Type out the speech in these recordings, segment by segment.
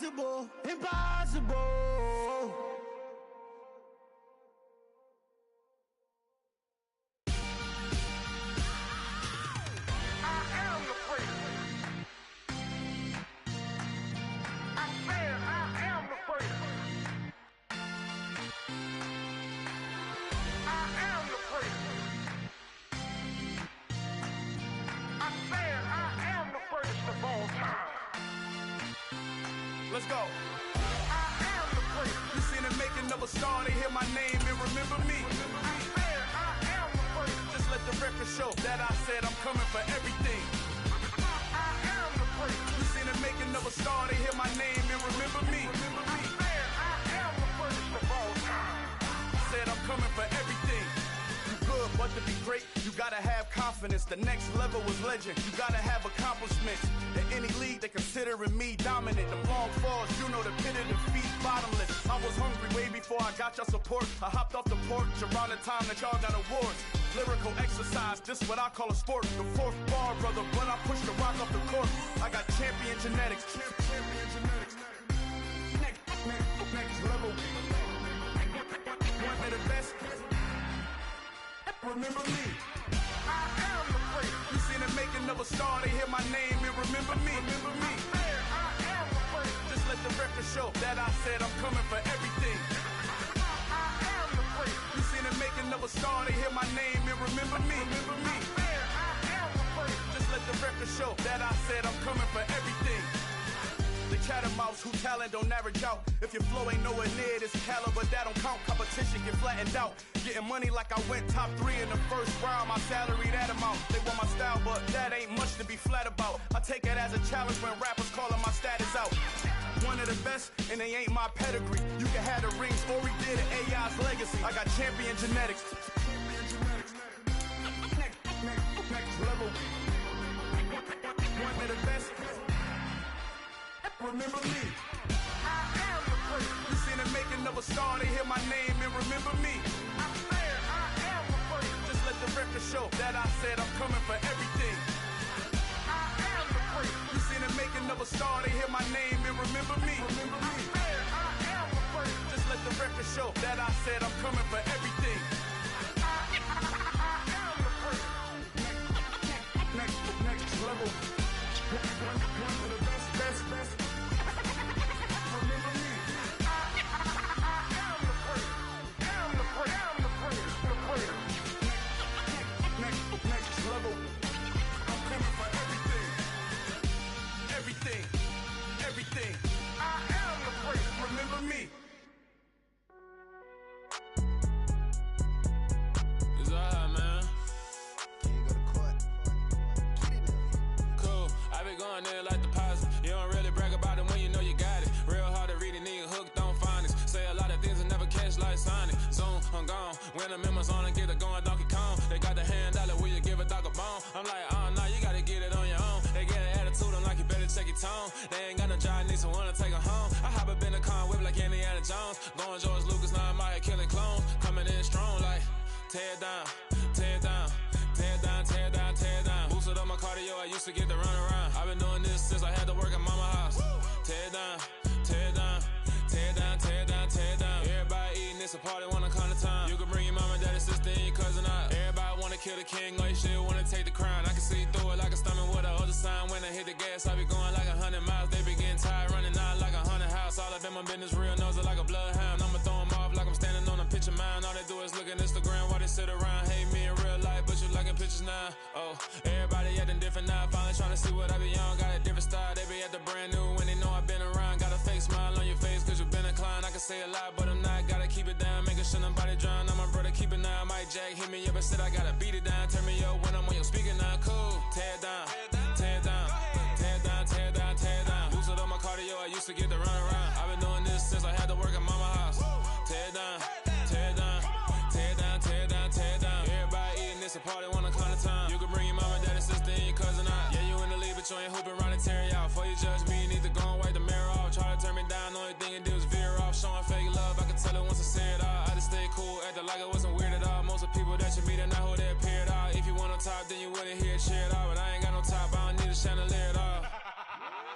impossible, impossible. Let's go. I am the prince. You seen the making of a star, they hear my name and remember me. I am the prince. Just let the record show that I said I'm coming for everything. I am the prince. You seen the making of a star, they hear my name and remember me. I am the prince of all time. Said I'm coming for everything. You good, but to be great, you gotta have confidence. The next level was legend. You gotta have accomplishments. In any league, they considering me dominant. The long falls, you know the pit of defeat, bottomless. I was hungry way before I got your support. I hopped off the porch around the time that y'all got awards. Lyrical exercise, this what I call a sport. The fourth bar, brother, when I push the rock off the court. I got champion genetics. Champion genetics. Next level. One of the best. Remember me. I am the prince. You seen the making of a star, they hear my name and remember me. Remember me. I am the prince. Just let the record show that I said I'm coming for everything. I am the prince. You seen the making of a star, they hear my name and remember me. Remember me. I am the prince. Just let the record show that I said I'm coming for everything. The catamounts who talent don't average out. If your flow ain't nowhere near this caliber, that don't count. Competition get flattened out. Getting money like I went top 3 in the first round. My salary that amount. They want my style, but that ain't much to be flat about. I take it as a challenge when rappers calling my status out. One of the best, and they ain't my pedigree. You can have the rings, or we did it, AI's legacy. I got champion genetics. Next level. One of the best. Remember me. I am the prince. You seen the making of a star, they hear my name and remember me. I am the prince. Just let the record show that I said I'm coming for everything. I am the prince. You seen the making of a star, they hear my name and remember me. Remember me. I am the prince. Just let the record show that I said I'm coming for everything. I am the prince. Next level. One of the best. Remember me. I am the prince. I'm the prince. The prince. Next level. I'm coming for everything. Everything. I am the prince. Remember me. It's alright, man. Can you go to court? Cool. I been going there like deposit. You don't really brag about it when you know you got it. Real hard to read it, nigga hooked on phonics. Say a lot of things and never catch like Sonic. Zone, I'm gone. When the members on and get it going Donkey Kong. They got the hand dollar, will you give a dog a bone? I'm like, oh no, you gotta get it on your own. They get an attitude, I'm like, you better check your tone. They ain't got no job, need someone to take her home. I hop up in the car and whip like Indiana Jones. Going George Lucas, now I'm out here killing clones. Coming in strong like, tear it down, tear it down. Tear down, tear down, tear down. Boosted up my cardio, I used to get to run around. I've been doing this since I had to work at mama house. Tear down, tear down, tear down, tear down, tear down. Everybody eating, it's a party, wanna come to time. You can bring your mama, daddy, sister, and your cousin out. Everybody wanna kill the king, like shit, wanna take the crown. I can see through it like a stomach with a other sign. When I hit the gas, I be going like 100 miles. They be getting tired, running out like 100 house. All up in my business, real nose it like a bloodhound. I'ma throw them off like I'm standing on a picture mine. All they do is look at Instagram while they sit around. Hate me in real life, but you liking pictures now. Oh, everybody acting different now. Finally trying to see what I be on. Got a different style, they be at the brand new when they know I've been around. Got a fake smile on your face cause you been inclined. I can say a lot, but I'm not. Gotta keep it down, making sure nobody drown. I'm my brother, keep it now. Mike Jack hit me up and said I gotta beat it down. Turn me up when I'm on your speaker now. Cool, tear down, tear down, tear down, tear down, tear down. Boosted up my cardio, I used to get to run around. I've been doing this since I had to work at mama house. Tear down, tear down, tear down, tear down, tear down. Everybody eating, it's a party, wanna come to time. You can bring your mama, daddy, sister, and your cousin out. Yeah, you in the league, but you ain't hooping around and tear you out. Before you judge me, you need to go and wipe the mirror off. Try to turn me down, the only thing you do is veer off. Showing fake love, I can tell it once I say it all. I just stay cool, acting like it wasn't weird at all. Most of the people that you meet are not who they appear at all. If you want on top, then you wouldn't hear it cheer at all. But I ain't got no top, I don't need a chandelier at all.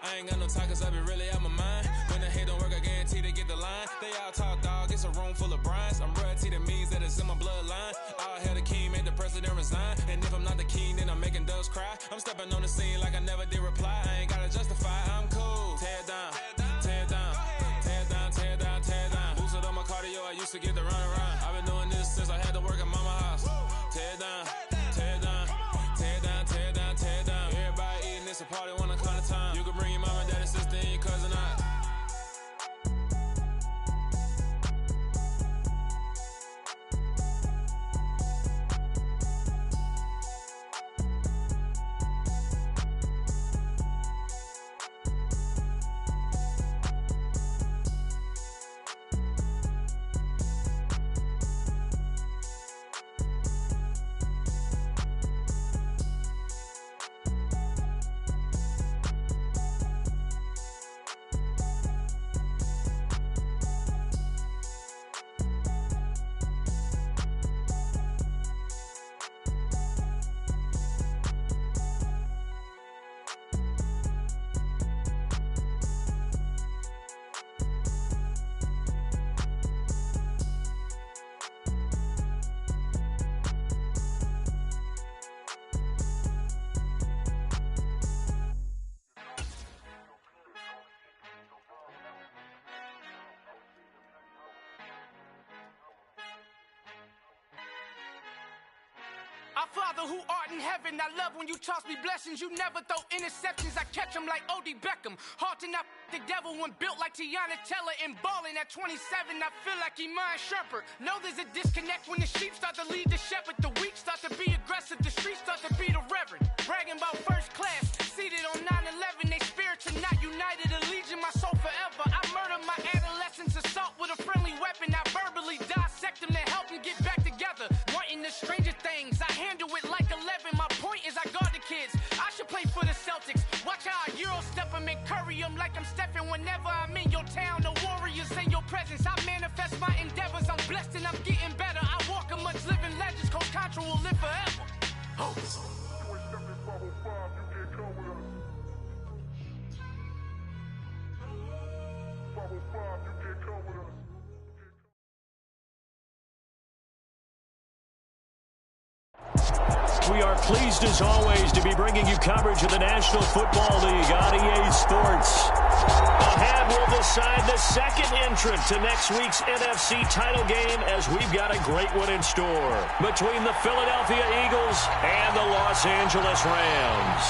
I ain't got no no time, cause I be really out my mind. When the hate don't work, I guarantee they get the line. They all talk, dog, it's a room full of brines. I'm royalty, that means that it's in my bloodline. All hail the king, made the president resign. And if I'm not the king, then I'm making doves cry. I'm stepping on the scene like I never did reply. I ain't gotta justify, I'm cool. Tear down, tear down, tear down, tear down, tear down. Boosted on my cardio, I used to get the run around. I've been doing this since I had to work at mama house. Tear down, tear down, tear down, tear down, tear down. Everybody eating, it's a party, 1 o'clock of time. You can bring your mama, daddy, sister, and your cousin out. Our Father who art in heaven, I love when you toss me blessings. You never throw interceptions, I catch them like O.D. Beckham. Hard to not the devil when built like Tiana Teller. And balling at 27, I feel like Iman Shumpert. Know there's a disconnect when the sheep start to lead the shepherd. The weak start to be aggressive, the streets start to be the reverend. Bragging about first class, seated on 9/11. They spirits are not united, a legion, my soul forever. I murder my adolescence, assault with a friendly weapon. I verbally dissect them to help them get back together. Wanting the stranger things, I handle it like 11. My point is I guard the kids. I should play for the Celtics. Watch how I Euro step them and curry them like I'm stepping. Whenever I'm in your town, the Warriors in your presence. I manifest my endeavors. I'm blessed and I'm getting better. I walk amongst living legends. Coach Contra will live forever. Oh. We are pleased as always to be bringing you coverage of the National Football League on EA Sports. Ahead will decide the second entrant to next week's NFC title game, as we've got a great one in store between the Philadelphia Eagles and the Los Angeles Rams.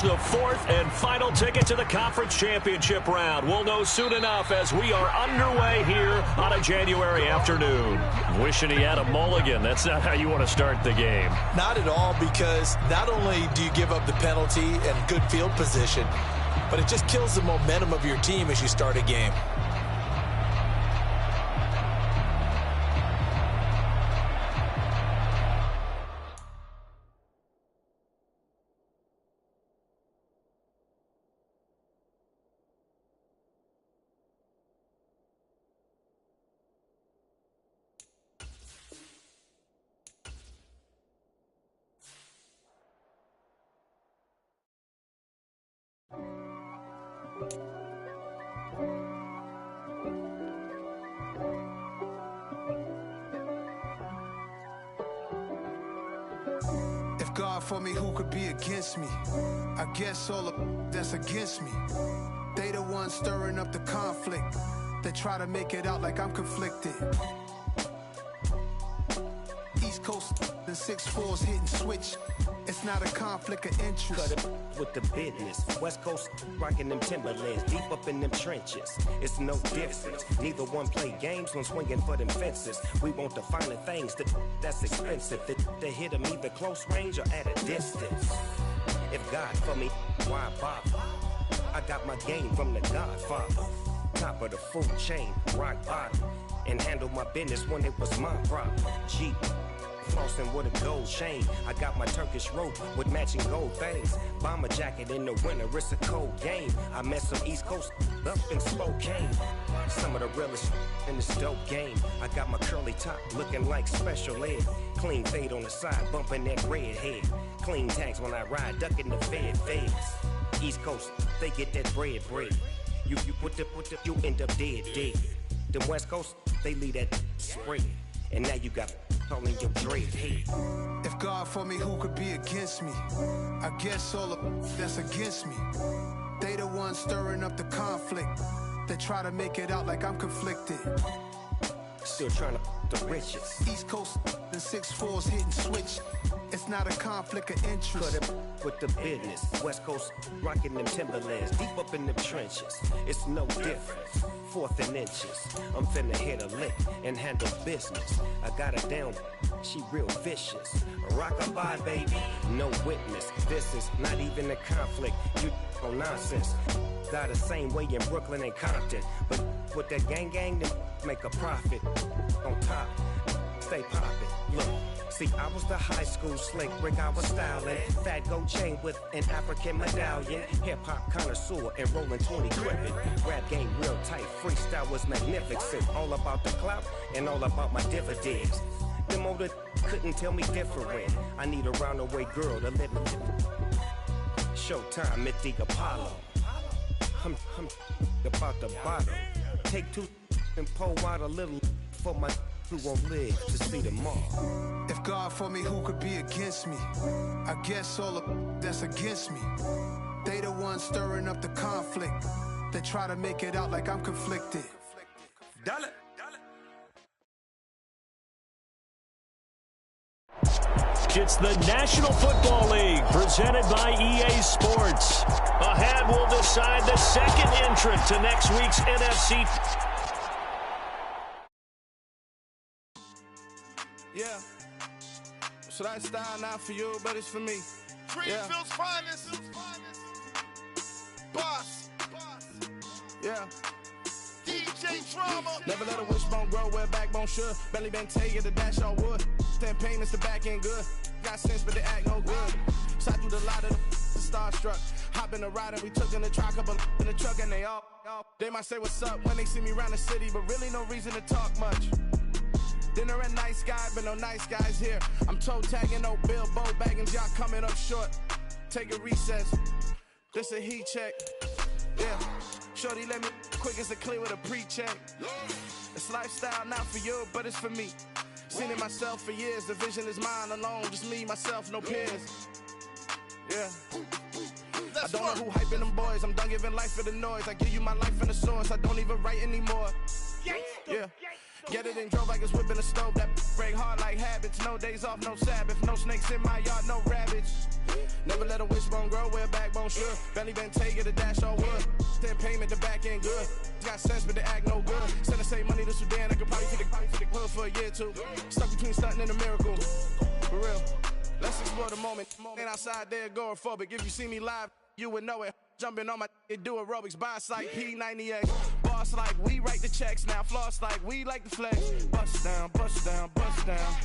The fourth and final ticket to the conference championship round. We'll know soon enough as we are underway here on a January afternoon. Wishing he had a mulligan. That's not how you want to start the game. Not at all, because not only do you give up the penalty and good field position, but it just kills the momentum of your team as you start a game. God for me, who could be against me? I guess all of that's against me. They the ones stirring up the conflict. They try to make it out like I'm conflicted. East Coast and 6'4s hitting switch. It's not a conflict of interest. Cut it with the business. West Coast rocking them Timberlands, deep up in them trenches. It's no difference. Neither one play games when swinging for them fences. We want the finer things that's expensive. They hit them either close range or at a distance. If God for me, why bother? I got my game from the Godfather. Top of the food chain, rock bottom. And handle my business when it was my problem. Jeep, flossing with a gold chain. I got my Turkish rope with matching gold things. Bomber jacket in the winter, it's a cold game. I met some East Coast up in Spokane. Some of the realest in this dope game. I got my curly top looking like special ed. Clean fade on the side, bumping that red head. Clean tags when I ride, ducking the feds. East Coast, they get that bread. You put the, you end up dead. The West Coast, they leave that spread. And now you got calling your dread head. If God for me, who could be against me? I guess all of that's against me. They the ones stirring up the conflict. They try to make it out like I'm conflicted. Still trying to the riches. East Coast and 6'4s hitting switch. It's not a conflict of interest. Cut it with the business. West Coast rocking them Timberlands, deep up in them trenches. It's no difference. 4th and inches. I'm finna hit a lick and handle business. I got her down, she real vicious. Rockabye, baby, no witness. This is not even a conflict. You on nonsense. Got the same way in Brooklyn and Compton, but with that gang, then make a profit. On top, stay poppin'. Look. See, I was the high school slick Rick, I was styling. Fat gold chain with an African medallion. Hip-hop connoisseur and rolling 20 crippin'. Rap game real tight, freestyle was magnificent. All about the clout and all about my dividends. Them older couldn't tell me different. I need a round-the-way girl to let me. Showtime at the Apollo. I'm about the bottom. Take 2 and pour out a little for my who won't live to see tomorrow. If God for me, who could be against me? I guess all of that's against me. They the ones stirring up the conflict. They try to make it out like I'm conflicted. Dale. It's the National Football League presented by EA Sports. Ahead will decide the second entrant to next week's NFC. Yeah. Should I style not for you, but it's for me. Greenfield's finest. Boss. Yeah. DJ Drama. Never let a wishbone grow where backbone should. Belly been taking the dash on wood. 10 payments, the back end good. Got sense, but they act no good. Shot through the lot of the starstruck. Hop in the ride and we took in the truck, couple in the truck and they all. They might say what's up when they see me around the city, but really no reason to talk much. Dinner and nice guy, but no nice guys here. I'm toe tagging, no Bilbo Baggins, y'all coming up short. Take a recess. This a heat check. Yeah. Shorty let me quick as a clear with a pre-check. It's lifestyle not for you, but it's for me. Seen it myself for years. The vision is mine alone. Just me, myself, no peers. Yeah. I don't know who hyping them boys. I'm done giving life for the noise. I give you my life in the source. I don't even write anymore. Yeah. Get it and drove like it's whipping a stove. That break hard like habits. No days off, no Sabbath. No snakes in my yard, no rabbits. Never let a wishbone grow where backbone should. Belly been taking the dash all wood. 10 payment, the back end good. Got sense, but they act no good. Send the same money to Sudan. I could probably take the hood for a year or two. Stuck between stunting and a miracle. For real. Let's explore the moment. Ain't outside there agoraphobic. If you see me live, you would know it. Jumping on my do aerobics, boss like P90X. Boss like we write the checks now. Floss like we like the flex. Bust down, bust down, bust down.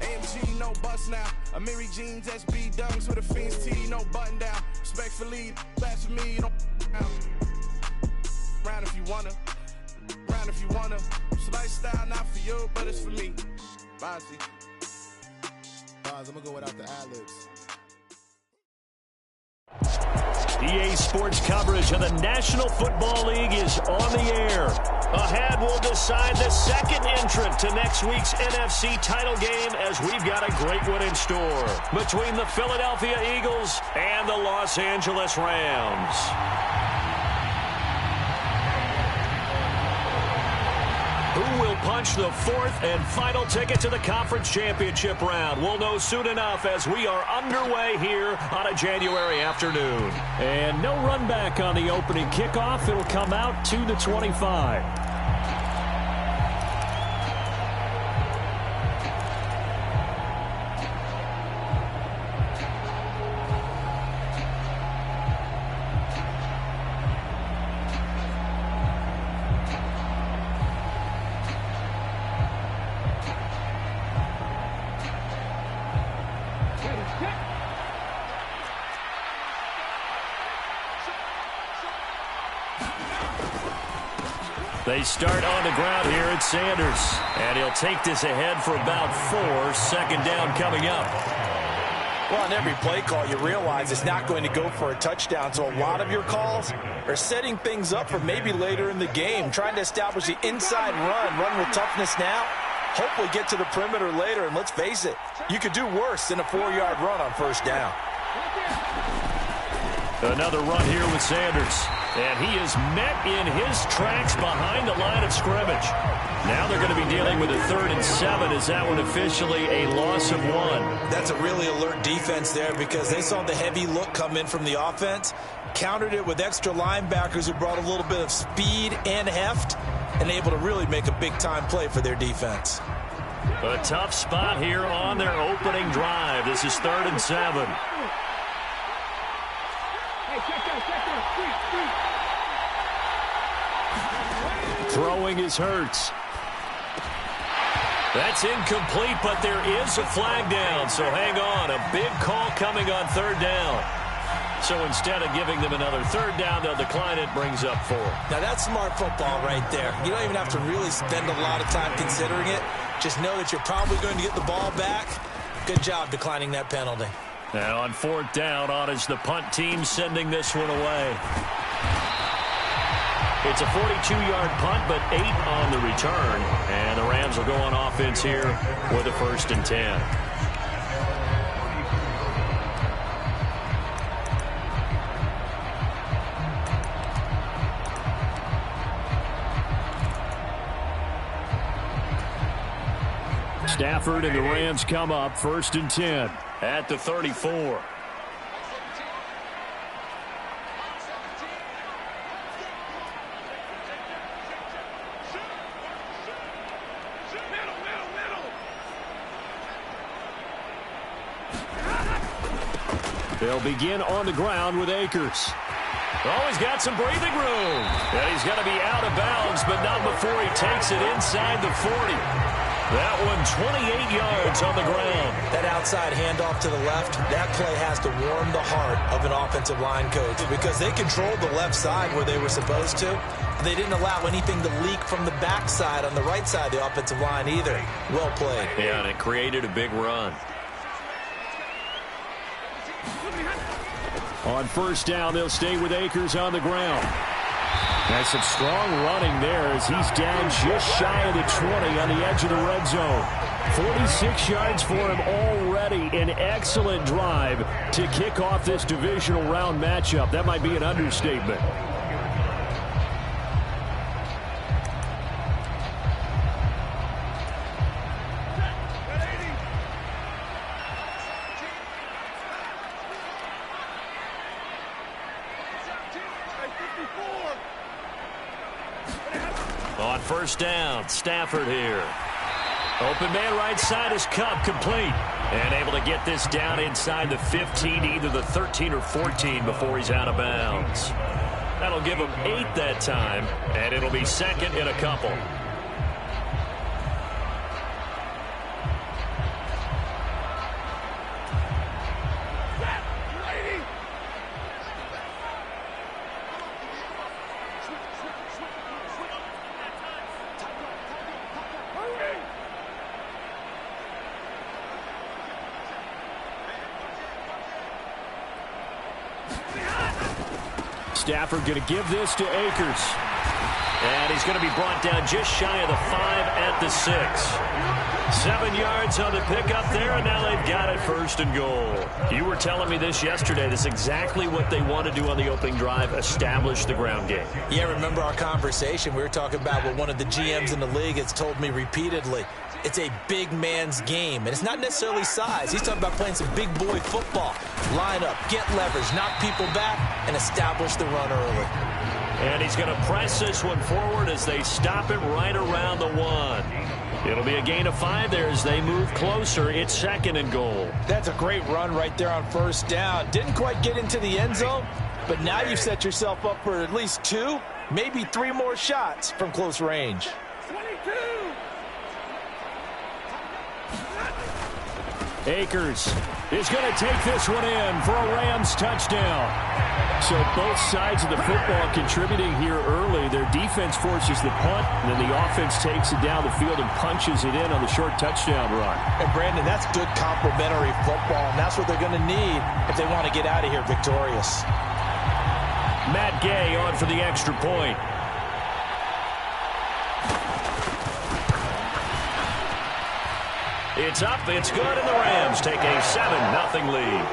AMG, no bust now. Amiri jeans, SB dunks with a Fiends T, no button down. Respectfully, best for me, don't down. Round if you wanna, round if you wanna. It's lifestyle not for you, but it's for me. Bossy. I'm gonna go without the ad-libs. EA Sports coverage of the National Football League is on the air. Ahead will decide the second entrant to next week's NFC title game as we've got a great one in store between the Philadelphia Eagles and the Los Angeles Rams. Who will punch the fourth and final ticket to the conference championship round? We'll know soon enough as we are underway here on a January afternoon. And no run back on the opening kickoff. It'll come out to the 25. They start on the ground here at Sanders. And he'll take this ahead for about 4. Second down coming up. Well, on every play call, you realize it's not going to go for a touchdown. So a lot of your calls are setting things up for maybe later in the game, trying to establish the inside run with toughness now, hopefully get to the perimeter later. And let's face it, you could do worse than a 4-yard run on first down. Another run here with Sanders. And he is met in his tracks behind the line of scrimmage. Now they're going to be dealing with a 3rd and 7. Is that one officially a loss of 1? That's a really alert defense there because they saw the heavy look come in from the offense, countered it with extra linebackers who brought a little bit of speed and heft, and able to really make a big-time play for their defense. A tough spot here on their opening drive. This is 3rd and 7. Throwing is Hurts. That's incomplete, but there is a flag down, so hang on. A big call coming on 3rd down. So instead of giving them another 3rd down, they'll decline it, brings up 4. Now that's smart football right there. You don't even have to really spend a lot of time considering it. Just know that you're probably going to get the ball back. Good job declining that penalty. Now on 4th down, on is the punt team sending this one away. It's a 42-yard punt, but 8 on the return. And the Rams will go on offense here with a 1st and 10. Stafford and the Rams come up 1st and 10 at the 34. They'll begin on the ground with Akers. Oh, he's got some breathing room. And he's got to be out of bounds, but not before he takes it inside the 40. That one 28 yards on the ground. That outside handoff to the left, that play has to warm the heart of an offensive line coach because they controlled the left side where they were supposed to. They didn't allow anything to leak from the backside on the right side of the offensive line either. Well played. Yeah, and it created a big run. On 1st down, they'll stay with Akers on the ground. That's some strong running there as he's down just shy of the 20 on the edge of the red zone. 46 yards for him already. An excellent drive to kick off this divisional round matchup. That might be an understatement. On 1st down, Stafford here. Open man right side is Cup, complete. And able to get this down inside the 15, either the 13 or 14 before he's out of bounds. That'll give him 8 that time, and it'll be 2nd and a couple. Stafford going to give this to Akers. And he's going to be brought down just shy of the 5 at the 6. 7 yards on the pickup there, and now they've got it 1st and goal. You were telling me this yesterday. This is exactly what they want to do on the opening drive, establish the ground game. Yeah, remember our conversation. We were talking about what one of the GMs in the league has told me repeatedly. It's a big man's game, and it's not necessarily size. He's talking about playing some big boy football. Line up, get leverage, knock people back, and establish the run early. And he's going to press this one forward as they stop it right around the 1. It'll be a gain of 5 there as they move closer. It's 2nd and goal. That's a great run right there on 1st down. Didn't quite get into the end zone, but now you've set yourself up for at least 2, maybe 3 more shots from close range. 22. Akers is going to take this one in for a Rams touchdown. So both sides of the football contributing here early. Their defense forces the punt, and then the offense takes it down the field and punches it in on the short touchdown run. And, Brandon, that's good complementary football, and that's what they're going to need if they want to get out of here victorious. Matt Gay on for the extra point. It's up, it's good, and the Rams take a 7-0 lead.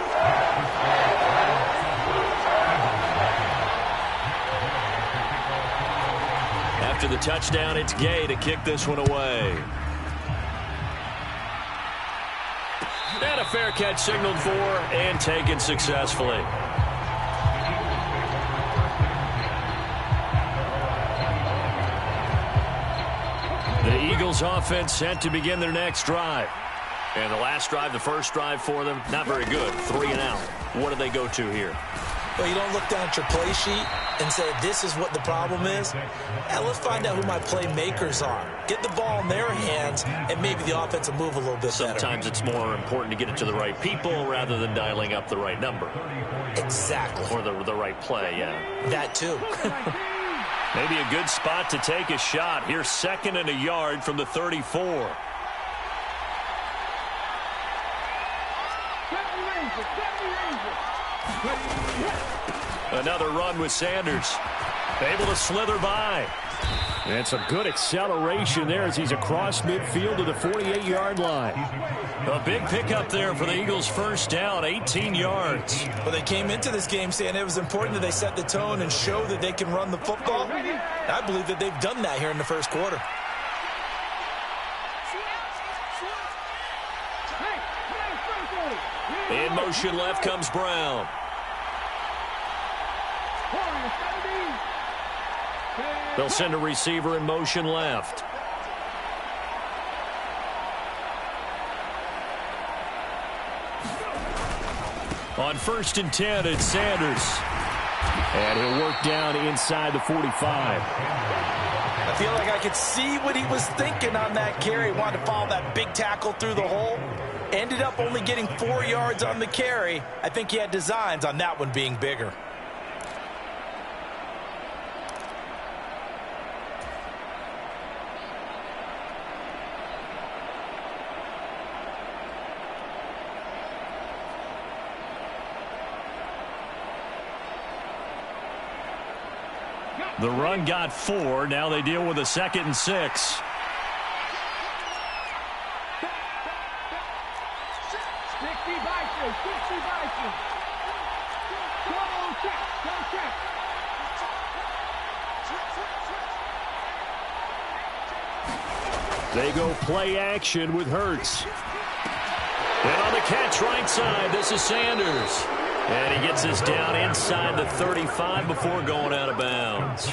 After the touchdown, it's Gay to kick this one away. And a fair catch signaled for and taken successfully. The Eagles offense set to begin their next drive. And the last drive, the first drive for them, not very good. 3 and out. What do they go to here? Well, you don't look down at your play sheet and say, this is what the problem is. Now, let's find out who my playmakers are. Get the ball in their hands, and maybe the offense will move a little bit better. Sometimes it's more important to get it to the right people rather than dialing up the right number. Exactly. Or the right play, yeah. That, too. Maybe a good spot to take a shot. Here's 2nd and a yard from the 34. Another run with Sanders. Able to slither by. And some good acceleration there as he's across midfield to the 48-yard line. A big pickup there for the Eagles' first down, 18 yards. Well, they came into this game saying it was important that they set the tone and show that they can run the football. I believe that they've done that here in the first quarter. In motion left comes Brown. They'll send a receiver in motion left. On 1st and 10, it's Sanders. And he'll work down inside the 45. I feel like I could see what he was thinking on that carry. Wanted to follow that big tackle through the hole. Ended up only getting 4 yards on the carry. I think he had designs on that one being bigger. The run got 4. Now they deal with a 2nd and 6. They go play action with Hurts. And on the catch right side, this is Sanders. And he gets this down inside the 35 before going out of bounds.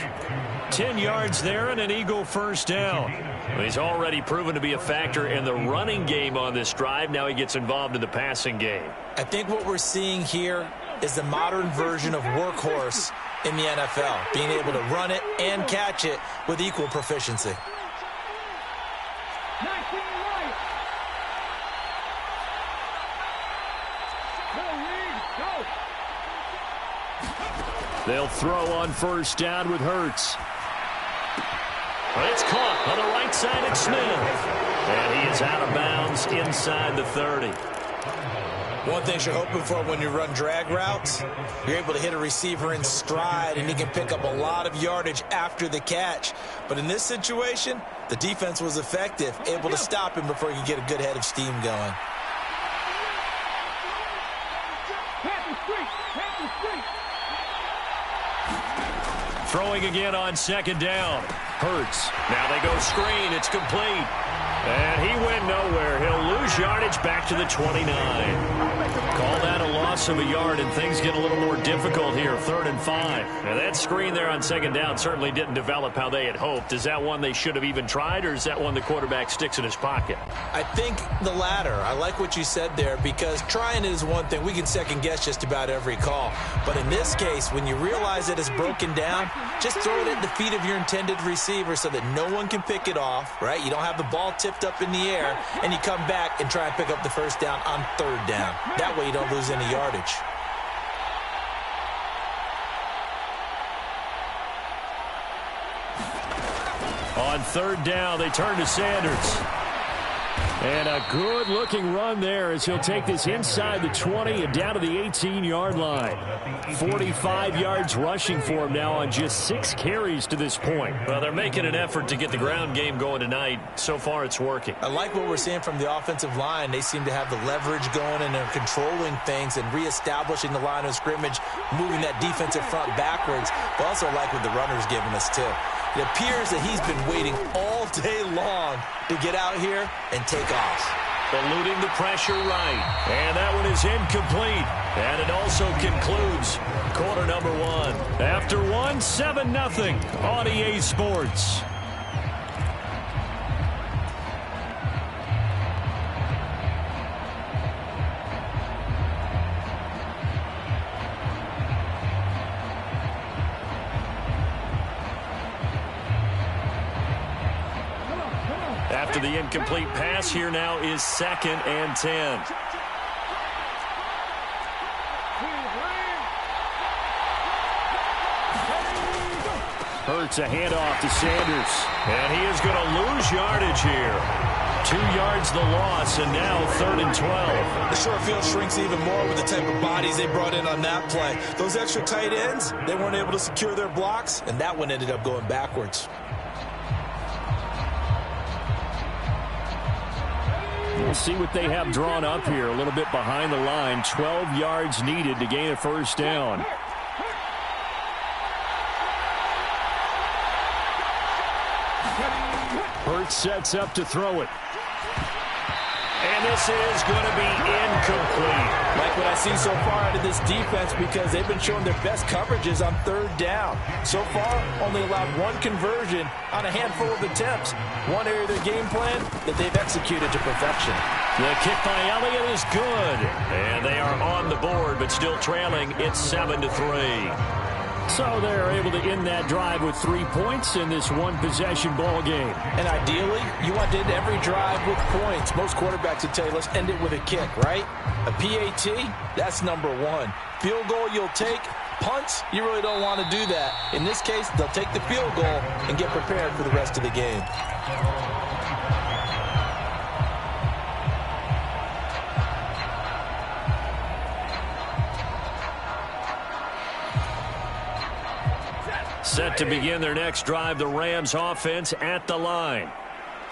10 yards there and an Eagle first down. Well, he's already proven to be a factor in the running game on this drive. Now he gets involved in the passing game. I think what we're seeing here is the modern version of workhorse in the NFL, being able to run it and catch it with equal proficiency. They'll throw on first down with Hurts. It's caught on the right side at Smith. And he is out of bounds inside the 30. One thing you're hoping for when you run drag routes, you're able to hit a receiver in stride, and he can pick up a lot of yardage after the catch. But in this situation, the defense was effective, able to stop him before he could get a good head of steam going. Throwing again on 2nd down. Hurts. Now they go screen. It's complete. And he went nowhere. He'll lose yardage back to the 29. Call that a loss of a yard, and things get a little more difficult here. 3rd and 5. Now that screen there on 2nd down certainly didn't develop how they had hoped. Is that one they should have even tried, or is that one the quarterback sticks in his pocket? I think the latter. I like what you said there, because trying it is one thing. We can second guess just about every call. But in this case, when you realize it is broken down, just throw it at the feet of your intended receiver so that no one can pick it off, right? You don't have the ball tipped up in the air, and you come back and try and pick up the first down on 3rd down. That way you don't lose any yardage. On third down, they turn to Sanders. And a good-looking run there as he'll take this inside the 20 and down to the 18-yard line. 45 yards rushing for him now on just 6 carries to this point. Well, they're making an effort to get the ground game going tonight. So far, it's working. I like what we're seeing from the offensive line. They seem to have the leverage going, and they're controlling things and reestablishing the line of scrimmage, moving that defensive front backwards. But also like what the runner's giving us, too. It appears that he's been waiting all day long to get out here and take off. Eluding the pressure right. And that one is incomplete. And it also concludes quarter number 1. After 1, 7-0 on EA Sports. After the incomplete pass, here now is 2nd and 10. Hurts a handoff to Sanders. And he is going to lose yardage here. 2 yards the loss, and now 3rd and 12. The short field shrinks even more with the type of bodies they brought in on that play. Those extra tight ends, they weren't able to secure their blocks, and that one ended up going backwards. We'll see what they have drawn up here. A little bit behind the line. 12 yards needed to gain a first down. Hurts sets up to throw it. And this is going to be incomplete. Like what I see so far out of this defense, because they've been showing their best coverages on 3rd down. So far, only allowed 1 conversion on a handful of attempts. One area of their game plan that they've executed to perfection. The kick by Elliott is good. And they are on the board, but still trailing. It's 7-3. So they're able to end that drive with 3 points in this one-possession ball game. And ideally, you want to end every drive with points. Most quarterbacks would tell you, let's end it with a kick, right? A PAT, that's number 1. Field goal you'll take. Punts, you really don't want to do that. In this case, they'll take the field goal and get prepared for the rest of the game. Set to begin their next drive, the Rams offense at the line.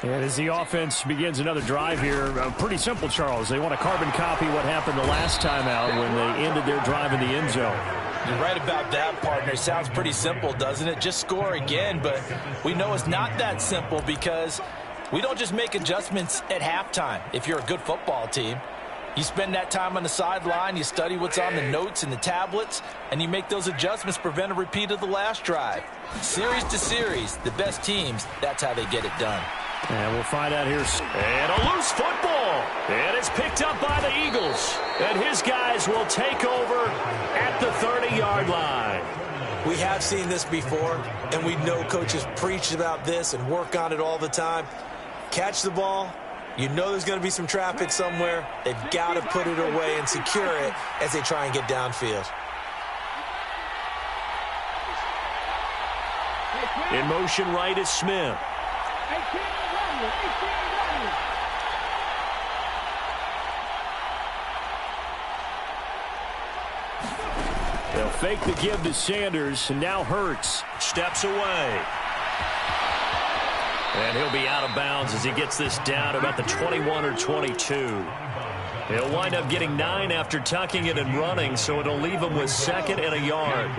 And as the offense begins another drive here, pretty simple, Charles. They want to carbon copy what happened the last time out when they ended their drive in the end zone. You're right about that, partner. Sounds pretty simple, doesn't it? Just score again, but we know it's not that simple because we don't just make adjustments at halftime if you're a good football team. You spend that time on the sideline, you study what's on the notes and the tablets, and you make those adjustments, prevent a repeat of the last drive. Series to series, the best teams, that's how they get it done. And we'll find out here. And a loose football. And it's picked up by the Eagles. And his guys will take over at the 30-yard line. We have seen this before, and we know coaches preach about this and work on it all the time. Catch the ball. You know there's going to be some traffic somewhere. They've got to put it away and secure it as they try and get downfield. In motion right is Smith. They'll fake the give to Sanders, and now Hurts steps away. And he'll be out of bounds as he gets this down about the 21 or 22. He'll wind up getting 9 after tucking it and running, so it'll leave him with 2nd and a yard.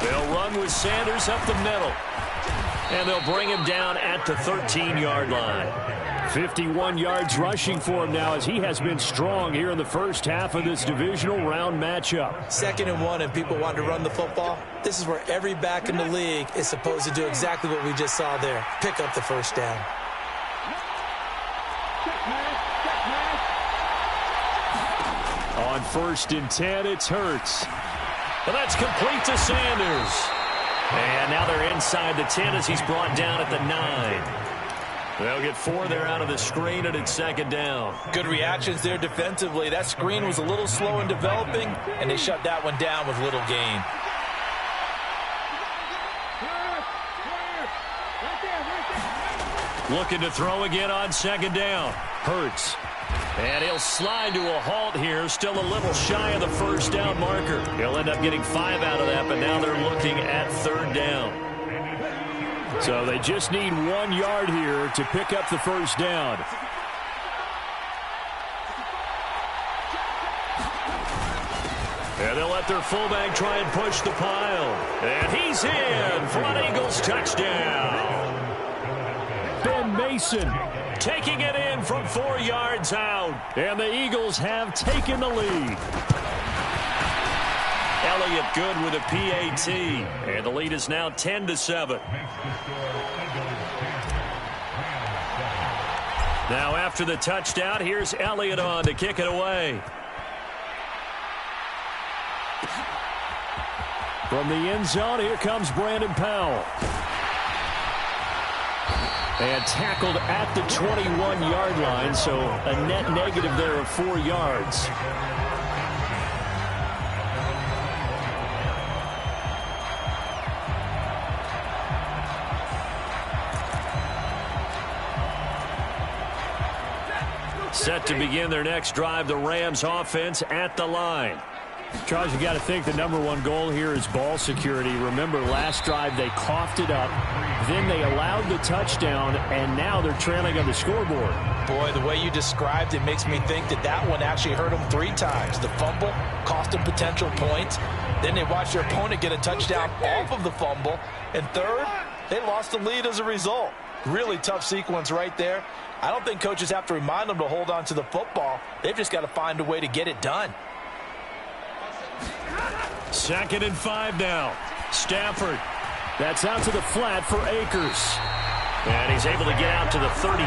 They'll run with Sanders up the middle. And they'll bring him down at the 13-yard line. 51 yards rushing for him now as he has been strong here in the first half of this divisional round matchup. 2nd and 1 and people want to run the football. This is where every back in the league is supposed to do exactly what we just saw there. Pick up the first down. On 1st and 10, it's Hurts. Well, that's complete to Sanders. And now they're inside the 10 as he's brought down at the 9. They'll get 4 there out of the screen, and it's second down. Good reactions there defensively. That screen was a little slow in developing, and they shut that one down with little gain. Looking to throw again on second down. Hurts. And he'll slide to a halt here. Still a little shy of the first down marker. He'll end up getting 5 out of that, but now they're looking at third down. So they just need 1 yard here to pick up the first down. And they'll let their fullback try and push the pile. And he's in for an Eagles touchdown. Ben Mason taking it in from 4 yards out. And the Eagles have taken the lead. Elliott good with a PAT. And the lead is now 10-7. Now after the touchdown, here's Elliott on to kick it away. From the end zone, here comes Brandon Powell. And tackled at the 21-yard line, so a net negative there of 4 yards. Set to begin their next drive, the Rams offense at the line. Charles, you got to think the #1 goal here is ball security. Remember, last drive they coughed it up, then they allowed the touchdown, and now they're trailing on the scoreboard. Boy, the way you described it makes me think that one actually hurt them 3 times. The fumble cost them potential points. Then they watched their opponent get a touchdown off of the fumble. And third, they lost the lead as a result. Really tough sequence right there. I don't think coaches have to remind them to hold on to the football. They've just got to find a way to get it done. 2nd and 5 now. Stafford. That's out to the flat for Akers. And he's able to get out to the 32.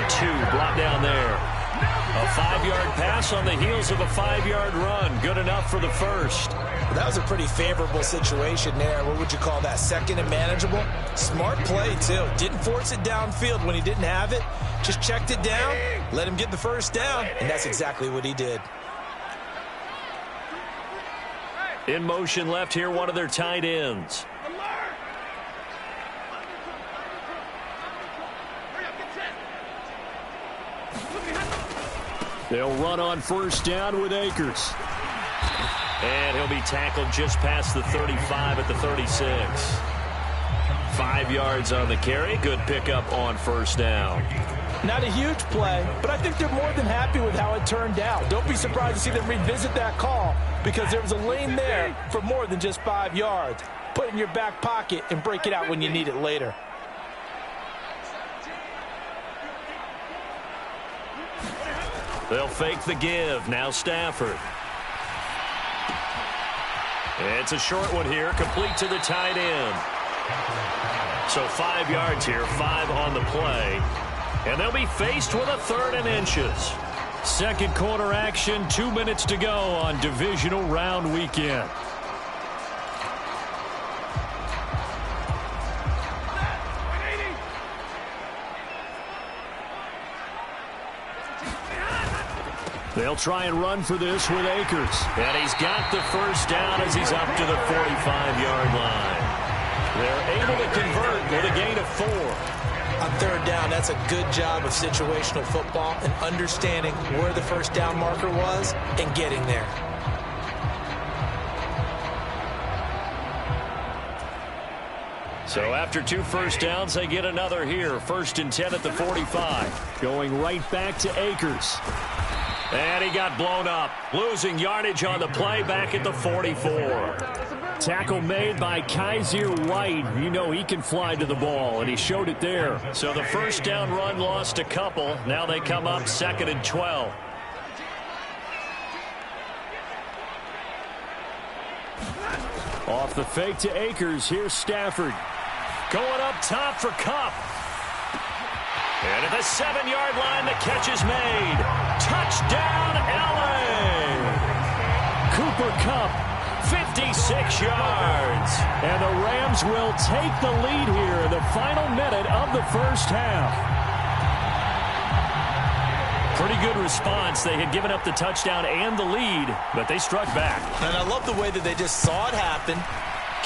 Brought down there. A 5-yard pass on the heels of a 5-yard run. Good enough for the first. Well, that was a pretty favorable situation there. What would you call that? 2nd and manageable? Smart play, too. Didn't force it downfield when he didn't have it. Just checked it down, let him get the first down, and that's exactly what he did. In motion left here, one of their tight ends. They'll run on first down with Akers. And he'll be tackled just past the 35 at the 36. 5 yards on the carry. Good pickup on first down. Not a huge play, but I think they're more than happy with how it turned out. Don't be surprised to see them revisit that call because there was a lane there for more than just 5 yards. Put it in your back pocket and break it out when you need it later. They'll fake the give. Now Stafford. It's a short one here, complete to the tight end. So 5 yards here, 5 on the play. And they'll be faced with a 3rd and inches. Second quarter action, 2 minutes to go on divisional round weekend. They'll try and run for this with Akers. And he's got the first down as he's up to the 45-yard line. They're able to convert with a gain of 4. On 3rd down, that's a good job of situational football and understanding where the first down marker was and getting there. So after 2 first downs, they get another here. 1st and 10 at the 45. Going right back to Akers. And he got blown up. Losing yardage on the play back at the 44. Tackle made by Kaiser White. You know he can fly to the ball, and he showed it there. So the first down run lost a couple. Now they come up 2nd and 12. Off the fake to Akers. Here's Stafford. Going up top for Kupp. And at the 7-yard line, the catch is made. Touchdown, L.A. Cooper Kupp. 56 yards. And the Rams will take the lead here in the final minute of the first half. Pretty good response. They had given up the touchdown and the lead, but they struck back. And I love the way that they just saw it happen,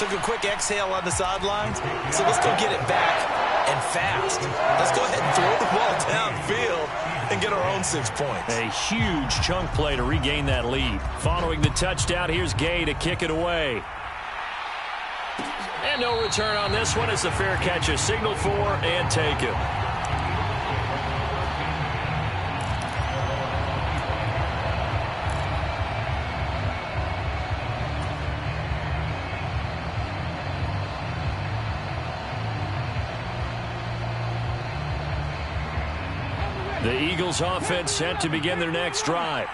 took a quick exhale on the sidelines, so let's go get it back and fast. Let's go ahead and throw the ball downfield and get our own 6 points. A huge chunk play to regain that lead. Following the touchdown, here's Gay to kick it away. And no return on this one. It's a fair catch, a signal for and taken. The Eagles offense set to begin their next drive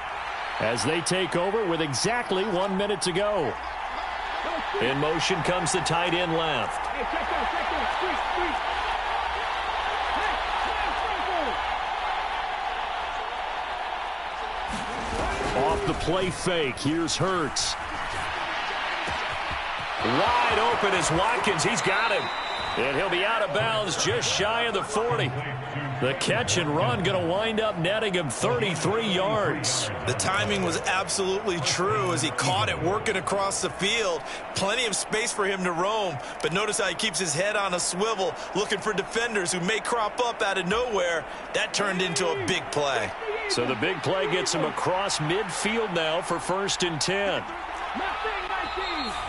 as they take over with exactly 1 minute to go. In motion comes the tight end left. Off the play fake, here's Hurts. Wide open is Watkins. He's got him. And he'll be out of bounds just shy of the 40. The catch and run going to wind up netting him 33 yards. The timing was absolutely true as he caught it working across the field. Plenty of space for him to roam. But notice how he keeps his head on a swivel looking for defenders who may crop up out of nowhere. That turned into a big play. So the big play gets him across midfield now for 1st and 10.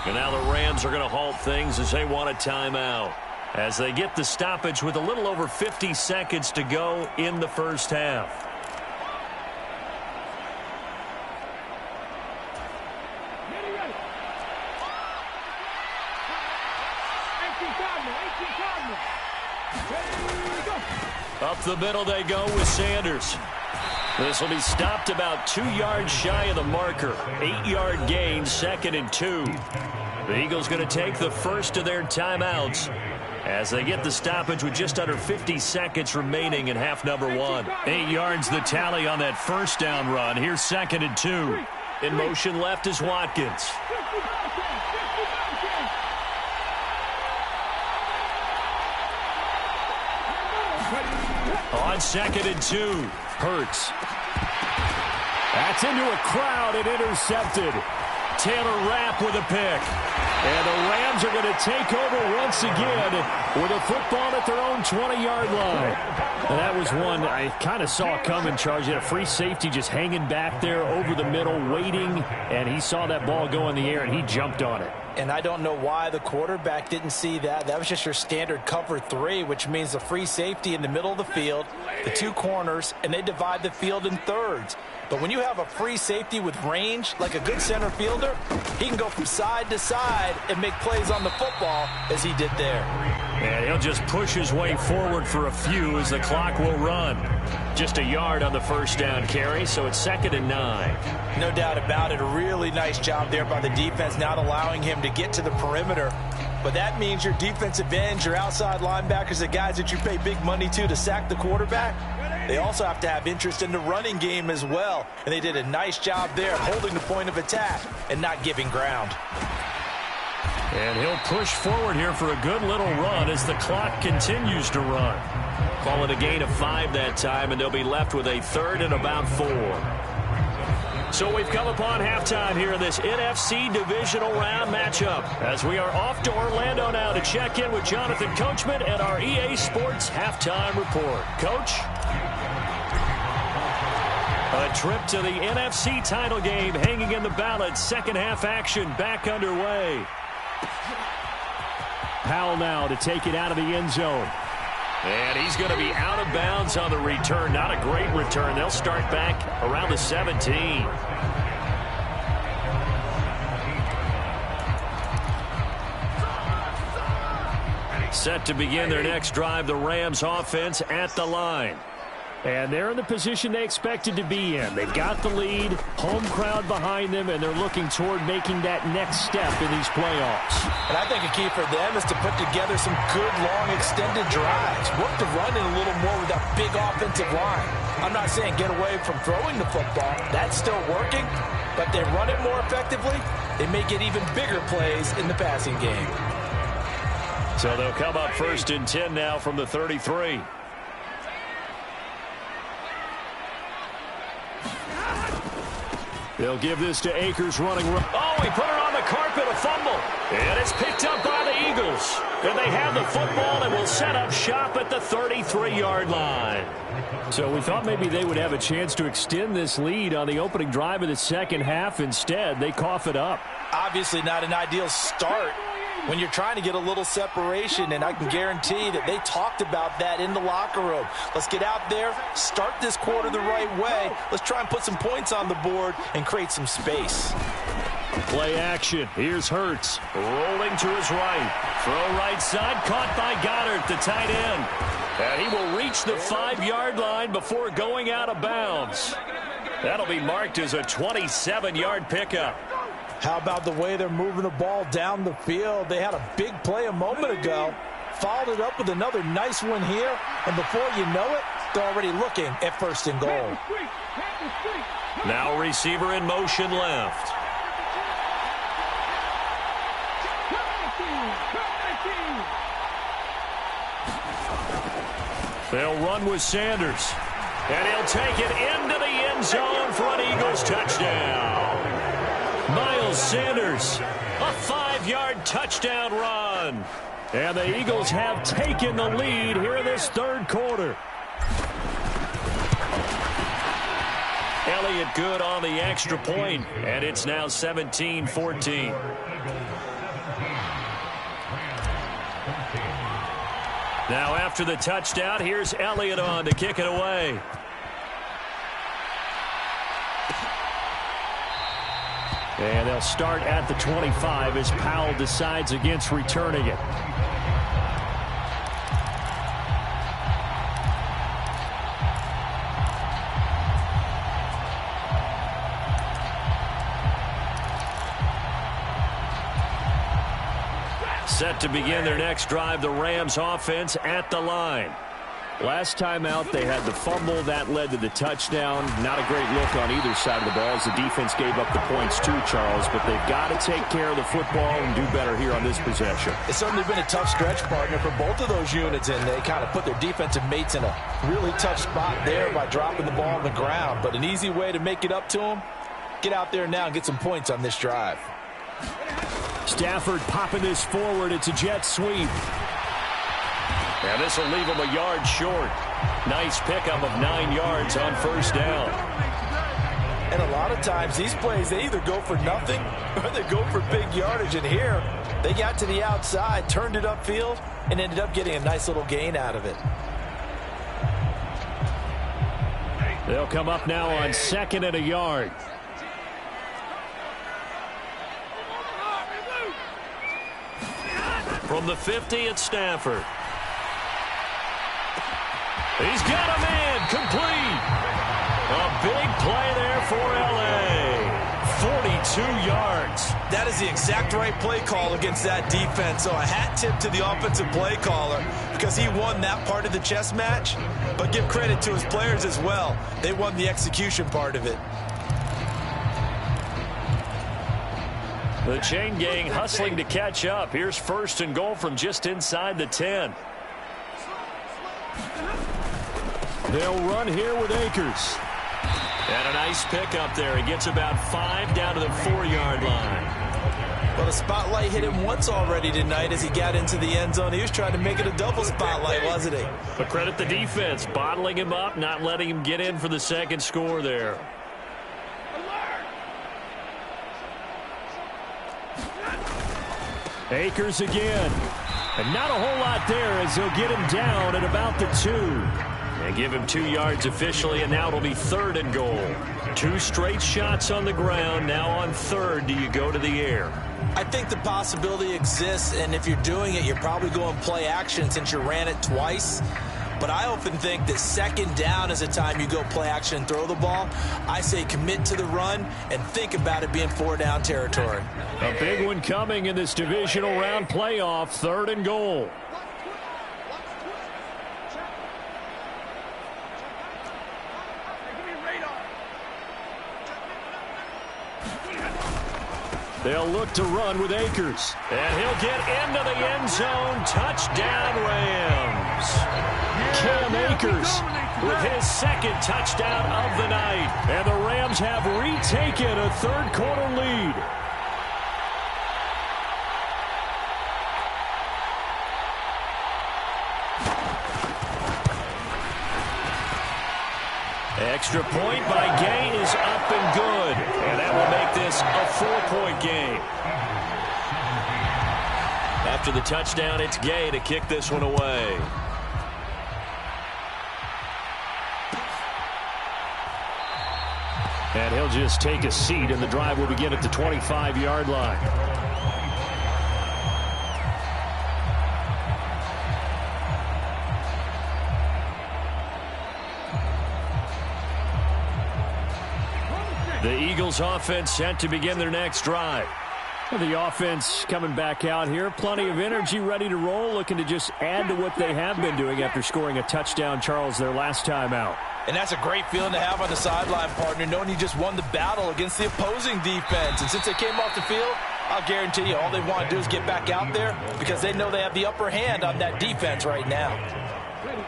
And now the Rams are going to halt things as they want a timeout, as they get the stoppage with a little over 50 seconds to go in the first half. Up the middle they go with Sanders. This will be stopped about 2 yards shy of the marker. 8-yard gain, 2nd and 2. The Eagles going to take the first of their timeouts as they get the stoppage with just under 50 seconds remaining in half number 1. 8 yards the tally on that first down run. Here's 2nd and 2. In motion left is Watkins. On 2nd and 2, Hurts. That's into a crowd and intercepted. Taylor Rapp with a pick. And the Rams are going to take over once again with a football at their own 20-yard line. And that was one I kind of saw coming, Charles. You had a free safety just hanging back there over the middle, waiting, and he saw that ball go in the air, and he jumped on it. And I don't know why the quarterback didn't see that. That was just your standard cover 3, which means the free safety in the middle of the field, the 2 corners, and they divide the field in thirds. But when you have a free safety with range, like a good center fielder, he can go from side to side and make plays on the football as he did there. And he'll just push his way forward for a few as the clock will run. Just a yard on the first down carry, so it's 2nd and 9. No doubt about it. A really nice job there by the defense, not allowing him to get to the perimeter. But that means your defensive ends, your outside linebackers, the guys that you pay big money to sack the quarterback, they also have to have interest in the running game as well. And they did a nice job there holding the point of attack and not giving ground. And he'll push forward here for a good little run as the clock continues to run. Call it a gain of 5 that time, and they'll be left with a 3rd and about 4. So we've come upon halftime here in this NFC Divisional Round matchup as we are off to Orlando now to check in with Jonathan Coachman and our EA Sports Halftime Report. Coach? A trip to the NFC title game hanging in the balance. Second half action back underway. Powell now to take it out of the end zone. And he's going to be out of bounds on the return. Not a great return. They'll start back around the 17. Set to begin their next drive, the Rams offense at the line. And they're in the position they expected to be in. They've got the lead, home crowd behind them, and they're looking toward making that next step in these playoffs. And I think a key for them is to put together some good, long, extended drives. Work the run in a little more with that big offensive line. I'm not saying get away from throwing the football. That's still working. But they run it more effectively, they may get even bigger plays in the passing game. So they'll come up 1st and 10 now from the 33. They'll give this to Akers running. Oh, he put it on the carpet, a fumble. And it's picked up by the Eagles. And they have the football and will set up shop at the 33-yard line. So we thought maybe they would have a chance to extend this lead on the opening drive of the second half. Instead, they cough it up. Obviously not an ideal start when you're trying to get a little separation, and I can guarantee that they talked about that in the locker room. Let's get out there, start this quarter the right way. Let's try and put some points on the board and create some space. Play action. Here's Hurts rolling to his right. Throw right side, caught by Goddard, the tight end. And he will reach the 5-yard line before going out of bounds. That'll be marked as a 27-yard pickup. How about the way they're moving the ball down the field? They had a big play a moment ago, followed it up with another nice one here, and before you know it, they're already looking at 1st and goal. Now receiver in motion left. They'll run with Sanders, and he'll take it into the end zone for an Eagles touchdown. Miles Sanders, a 5-yard touchdown run. And the Eagles have taken the lead here in this third quarter. Elliott good on the extra point, and it's now 17-14. Now after the touchdown, here's Elliott on to kick it away. And they'll start at the 25 as Powell decides against returning it. Set to begin their next drive, the Rams offense at the line. Last time out, they had the fumble. That led to the touchdown. Not a great look on either side of the ball as the defense gave up the points too, Charles. But they've got to take care of the football and do better here on this possession. It's certainly been a tough stretch, partner, for both of those units, and they kind of put their defensive mates in a really tough spot there by dropping the ball on the ground. But an easy way to make it up to them, get out there now and get some points on this drive. Stafford popping this forward. It's a jet sweep. And this will leave him a yard short. Nice pickup of 9 yards on 1st down. And a lot of times these plays, they either go for nothing or they go for big yardage. And here, they got to the outside, turned it upfield, and ended up getting a nice little gain out of it. They'll come up now on 2nd and a yard. From the 50, it's Stafford. He's got a man, complete. A big play there for L.A. 42 yards. That is the exact right play call against that defense. So a hat tip to the offensive play caller because he won that part of the chess match. But give credit to his players as well. They won the execution part of it. The chain gang hustling to catch up. Here's 1st and goal from just inside the 10. They'll run here with Akers. And a nice pickup there. He gets about 5 down to the 4-yard line. Well, the spotlight hit him once already tonight as he got into the end zone. He was trying to make it a double spotlight, wasn't he? But credit the defense, bottling him up, not letting him get in for the second score there. Akers again. And not a whole lot there as they'll get him down at about the 2. And give him 2 yards officially, and now it'll be 3rd and goal. 2 straight shots on the ground. Now on 3rd, do you go to the air? I think the possibility exists, and if you're doing it, you're probably going play action since you ran it twice. But I often think that 2nd down is a time you go play action and throw the ball. I say commit to the run and think about it being 4-down territory. A big one coming in this divisional round playoff, 3rd and goal. They'll look to run with Akers. And he'll get into the end zone. Touchdown, Rams. Cam Akers with his second touchdown of the night. And the Rams have retaken a third-quarter lead. Extra point by Gay is up and good. And that will make this a 4-point game. After the touchdown, it's Gay to kick this one away. And he'll just take a seat, and the drive will begin at the 25-yard line. The Eagles offense set to begin their next drive. The offense coming back out here. Plenty of energy, ready to roll, looking to just add to what they have been doing after scoring a touchdown, Charles, their last time out. And that's a great feeling to have on the sideline, partner, knowing you just won the battle against the opposing defense. And since they came off the field, I'll guarantee you all they want to do is get back out there because they know they have the upper hand on that defense right now.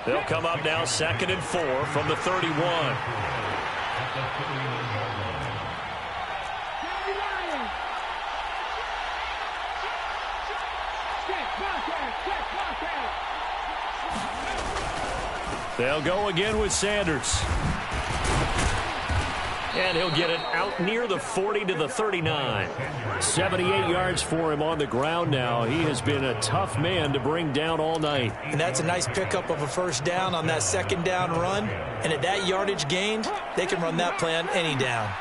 They'll come up now 2nd and 4 from the 31. They'll go again with Sanders. And he'll get it out near the 40 to the 39. 78 yards for him on the ground now. He has been a tough man to bring down all night. And that's a nice pickup of a first down on that second down run. And at that yardage gained, they can run that play on any down.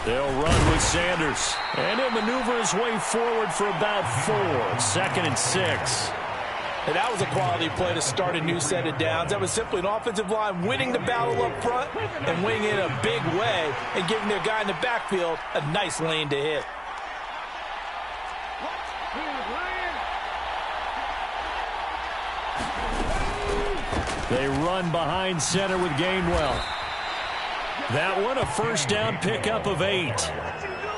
They'll run with Sanders. And he'll maneuver his way forward for about 4. 2nd and 6. And that was a quality play to start a new set of downs. That was simply an offensive line winning the battle up front and winning it in a big way and giving their guy in the backfield a nice lane to hit. They run behind center with Gainwell. That one, a first down pickup of 8.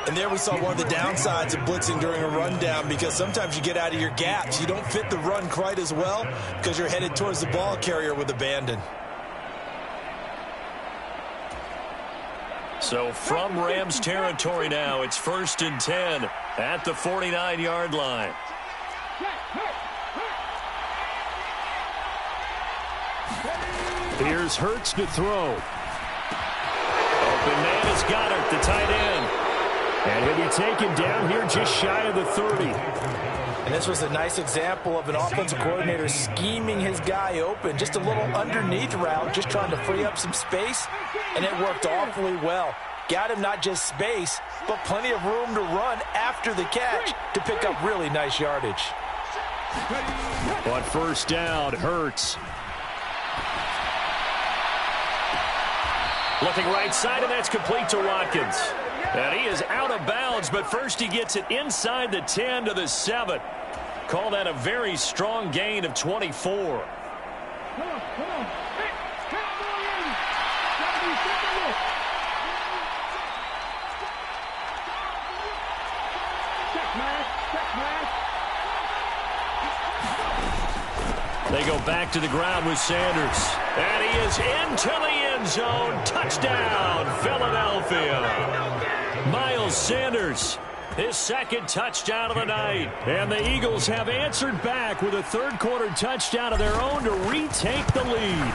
And there we saw one of the downsides of blitzing during a rundown because sometimes you get out of your gaps. You don't fit the run quite as well because you're headed towards the ball carrier with abandon. So from Rams territory now, it's 1st and 10 at the 49-yard line. Here's Hurts to throw. Open man is Goddard, the tight end. And he'll be taken down here just shy of the 30. And this was a nice example of an offensive coordinator scheming his guy open. Just a little underneath route, just trying to free up some space. And it worked awfully well. Got him not just space, but plenty of room to run after the catch to pick up really nice yardage. On first down, Hurts. Looking right side, and that's complete to Watkins. And he is out of bounds, but first he gets it inside the 10 to the 7. Call that a very strong gain of 24. They go back to the ground with Sanders. And he is into the end zone. Touchdown, Philadelphia. Miles Sanders, his second touchdown of the night. And the Eagles have answered back with a third-quarter touchdown of their own to retake the lead.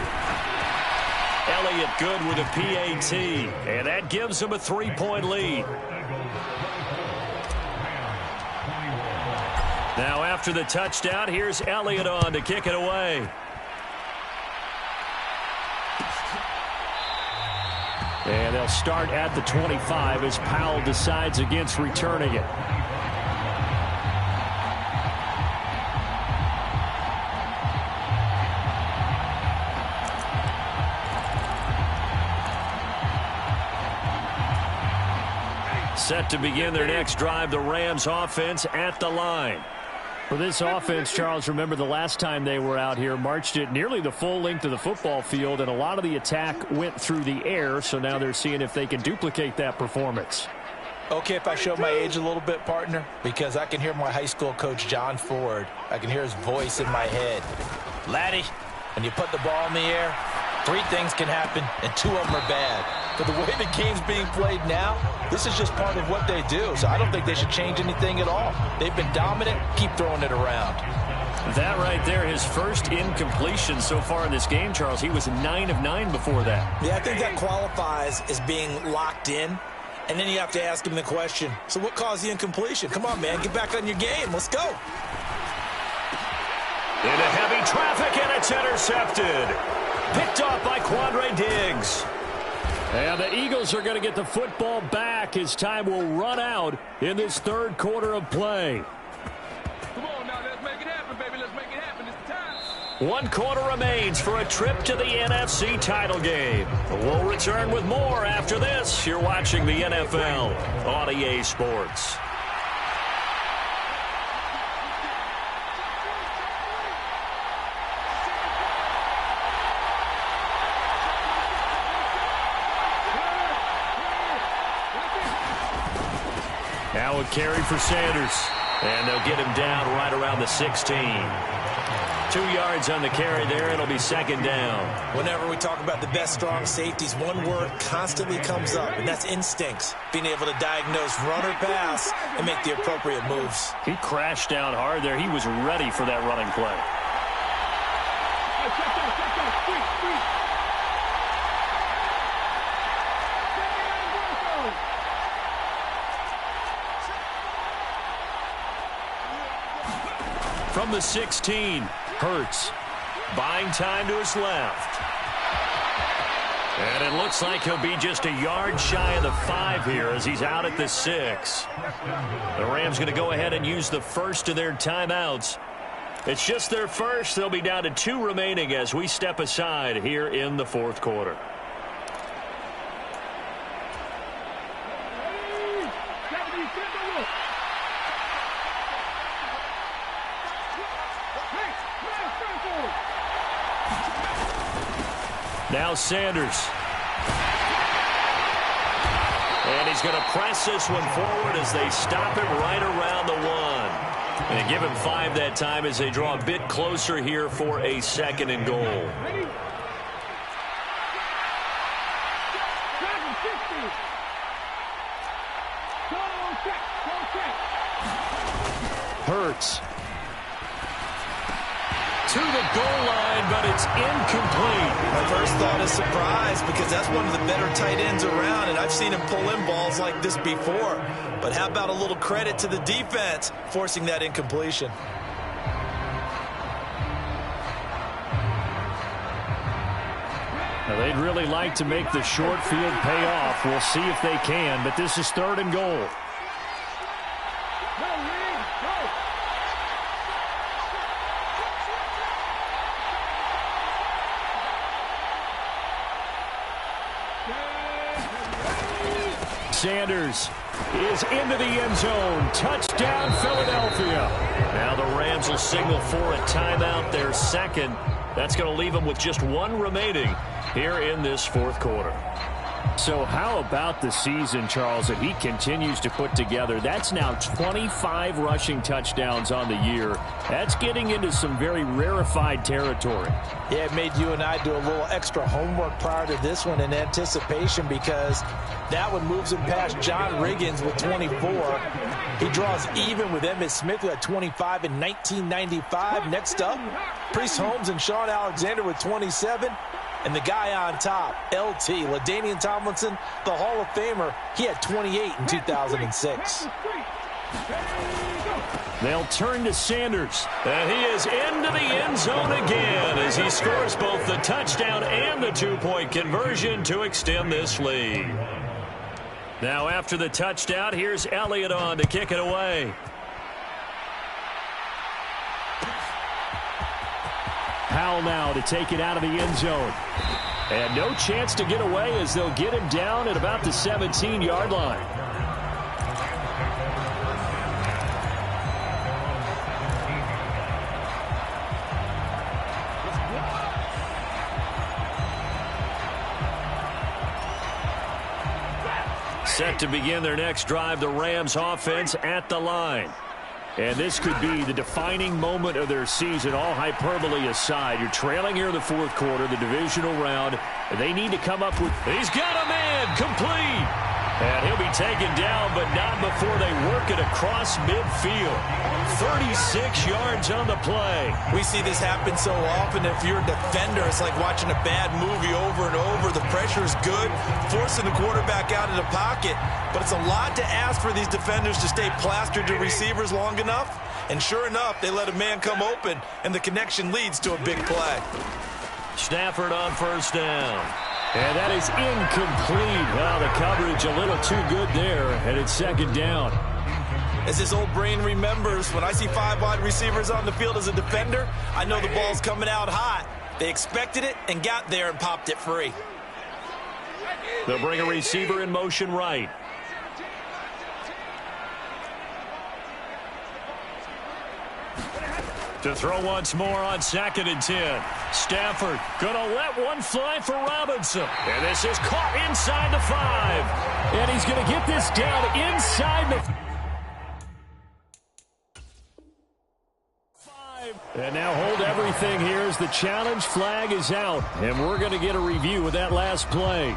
Elliott good with a PAT. And that gives them a 3-point lead. Now after the touchdown, here's Elliott on to kick it away. And they'll start at the 25 as Powell decides against returning it. Set to begin their next drive, the Rams offense at the line. For this offense, Charles, remember the last time they were out here, marched it nearly the full length of the football field, and a lot of the attack went through the air, so now they're seeing if they can duplicate that performance. Okay, if I show my age a little bit, partner, because I can hear my high school coach, John Ford. I can hear his voice in my head. Laddie, when you put the ball in the air, 3 things can happen, and 2 of them are bad. But the way the game's being played now, this is just part of what they do. So I don't think they should change anything at all. They've been dominant. Keep throwing it around. That right there, his first incompletion so far in this game, Charles. He was 9 of 9 before that. Yeah, I think that qualifies as being locked in. And then you have to ask him the question, so what caused the incompletion? Come on, man, get back on your game. Let's go. Into heavy traffic, and it's intercepted. Picked off by Quandre Diggs. And the Eagles are going to get the football back as time will run out in this third quarter of play. Come on now, let's make it happen, baby. Let's make it happen. It's the time. 1 quarter remains for a trip to the NFC title game. We'll return with more after this. You're watching the NFL on EA Sports. Now a carry for Sanders. And they'll get him down right around the 16. 2 yards on the carry there. It'll be second down. Whenever we talk about the best strong safeties, one word constantly comes up, and that's instincts. Being able to diagnose run or pass and make the appropriate moves. He crashed down hard there. He was ready for that running play. From the 16, Hurts buying time to his left. And it looks like he'll be just a yard shy of the 5 here as he's out at the 6. The Rams going to go ahead and use the first of their timeouts. It's just their first. They'll be down to 2 remaining as we step aside here in the fourth quarter. Now Sanders. And he's going to press this one forward as they stop him right around the 1. And give him 5 that time as they draw a bit closer here for a 2nd and goal. Hurts. To the goal line, but it's incomplete. My first thought is surprise because that's one of the better tight ends around, and I've seen him pull in balls like this before. But how about a little credit to the defense forcing that incompletion? Now they'd really like to make the short field pay off. We'll see if they can, but this is 3rd and goal. Sanders is into the end zone. Touchdown, Philadelphia. Now the Rams will signal for a timeout, their 2nd. That's going to leave them with just 1 remaining here in this fourth quarter. So how about the season, Charles, that he continues to put together? That's now 25 rushing touchdowns on the year. That's getting into some very rarefied territory. Yeah, it made you and I do a little extra homework prior to this one in anticipation because that one moves him past John Riggins with 24. He draws even with Emmitt Smith, who had 25 in 1995. Next up, Priest Holmes and Sean Alexander with 27. And the guy on top, LT, LaDainian Tomlinson, the Hall of Famer, he had 28 in 2006. They'll turn to Sanders. And he is into the end zone again as he scores both the touchdown and the 2-point conversion to extend this lead. Now after the touchdown, here's Elliott on to kick it away. Powell now to take it out of the end zone. And no chance to get away as they'll get him down at about the 17-yard line. Set to begin their next drive, the Rams offense at the line. And this could be the defining moment of their season, all hyperbole aside. You're trailing here in the fourth quarter, the divisional round, and they need to come up with... He's got a man, complete! And he'll be taken down, but not before they work it across midfield. 36 yards on the play. We see this happen so often. If you're a defender, it's like watching a bad movie over and over. The pressure is good, forcing the quarterback out of the pocket. But it's a lot to ask for these defenders to stay plastered to receivers long enough. And sure enough, they let a man come open, and the connection leads to a big play. Stafford on first down. And that is incomplete. Well, the coverage a little too good there, and it's second down. As his old brain remembers, when I see 5 wide receivers on the field as a defender, I know the ball's coming out hot. They expected it and got there and popped it free. They'll bring a receiver in motion right. To throw once more on 2nd and 10. Stafford going to let one fly for Robinson. And this is caught inside the 5. And he's going to get this down inside the 5. And now hold everything here as the challenge flag is out. And we're going to get a review of that last play.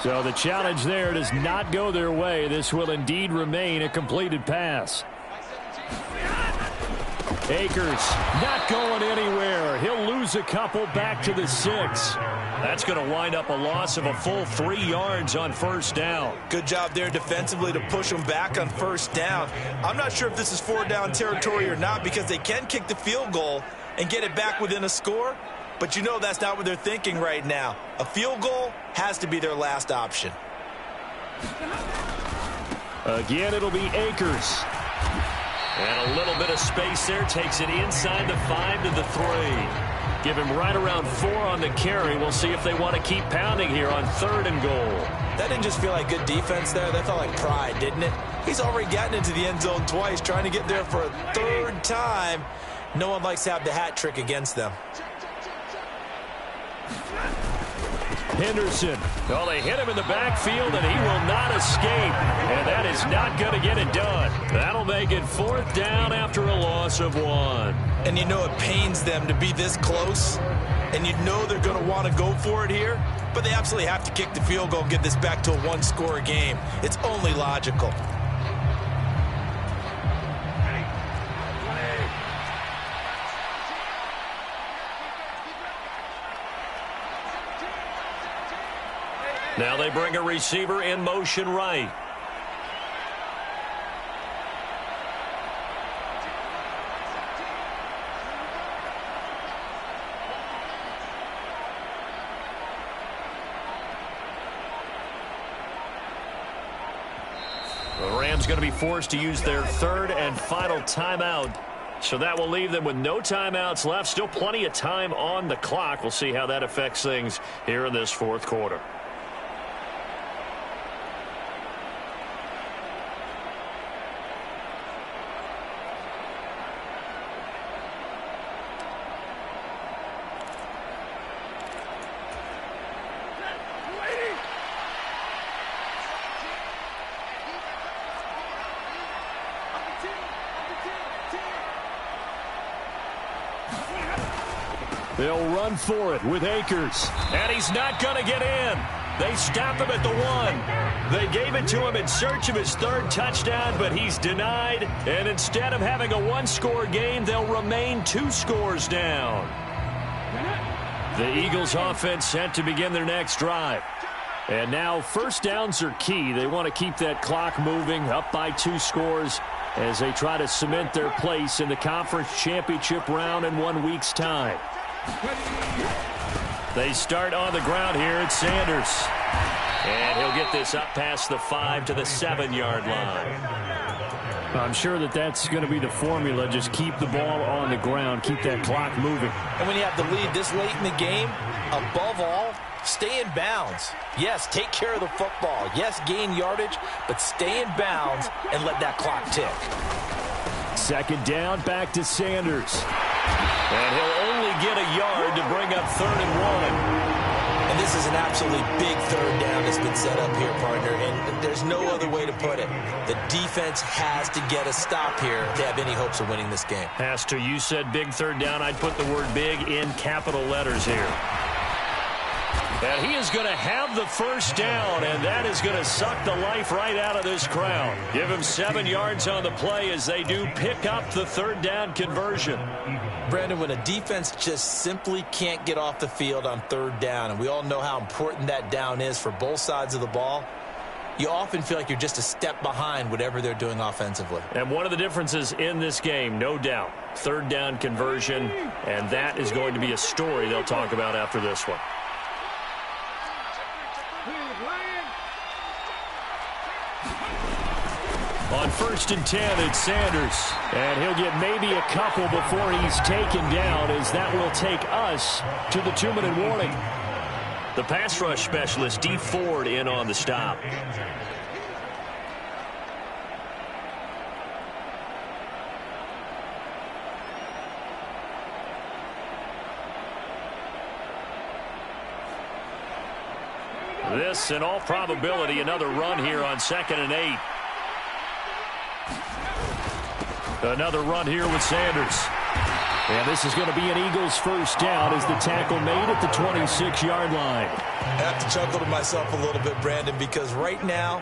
So the challenge there does not go their way. This will indeed remain a completed pass. Akers not going anywhere. He'll lose a couple back to the 6. That's going to wind up a loss of a full 3 yards on first down. Good job there defensively to push them back on first down. I'm not sure if this is 4-down territory or not because they can kick the field goal and get it back within a score. But you know that's not what they're thinking right now. A field goal has to be their last option. Again, it'll be Akers. And a little bit of space there. Takes it inside the 5 to the 3. Give him right around 4 on the carry. We'll see if they want to keep pounding here on 3rd and goal. That didn't just feel like good defense there. That felt like pride, didn't it? He's already gotten into the end zone twice, trying to get there for a 3rd time. No one likes to have the hat trick against them. Henderson. Well, they hit him in the backfield, and he will not escape. And that is not going to get it done. That'll make it 4th down after a loss of 1. And you know it pains them to be this close. And you know they're going to want to go for it here. But they absolutely have to kick the field goal and get this back to a 1-score game. It's only logical. Now they bring a receiver in motion right. The Rams going to be forced to use their 3rd and final timeout. So that will leave them with no timeouts left. Still plenty of time on the clock. We'll see how that affects things here in this 4th quarter. They'll run for it with Akers. And he's not going to get in. They stop him at the 1. They gave it to him in search of his 3rd touchdown, but he's denied. And instead of having a 1-score game, they'll remain 2 scores down. The Eagles offense set to begin their next drive. And now 1st downs are key. They want to keep that clock moving up by 2 scores as they try to cement their place in the conference championship round in 1 week's time. They start on the ground here at Sanders. And he'll get this up past the 5 to the 7-yard line. I'm sure that's going to be the formula. Just keep the ball on the ground. Keep that clock moving. And when you have the lead this late in the game, above all, stay in bounds. Yes, take care of the football. Yes, gain yardage, but stay in bounds and let that clock tick. 2nd down, back to Sanders. And he'll only get a yard to bring up 3rd and 1. And this is an absolutely big 3rd down that's been set up here, partner, and there's no other way to put it. The defense has to get a stop here to have any hopes of winning this game. Has to. You said big 3rd down. I'd put the word big in capital letters here. And he is going to have the 1st down, and that is going to suck the life right out of this crowd. Give him 7 yards on the play as they do pick up the 3rd down conversion. Brandon, when a defense just simply can't get off the field on 3rd down, and we all know how important that down is for both sides of the ball, you often feel like you're just a step behind whatever they're doing offensively. And one of the differences in this game, no doubt, 3rd down conversion, and that is going to be a story they'll talk about after this one. On 1st and 10, it's Sanders. And he'll get maybe a couple before he's taken down, as that will take us to the 2-minute warning. The pass rush specialist, D. Ford, in on the stop. This, in all probability, another run here on 2nd and 8. Another run here with Sanders. And this is going to be an Eagles 1st down as the tackle made at the 26-yard line. I have to chuckle to myself a little bit, Brandon, because right now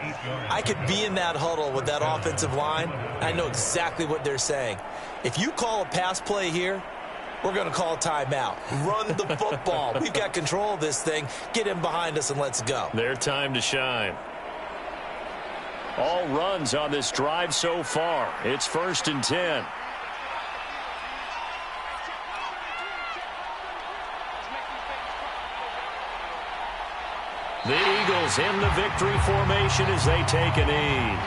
I could be in that huddle with that offensive line. I know exactly what they're saying. If you call a pass play here, we're going to call a timeout. Run the football. We've got control of this thing. Get in behind us and let's go. Their time to shine. All runs on this drive so far. It's 1st and 10. The Eagles in the victory formation as they take a knee.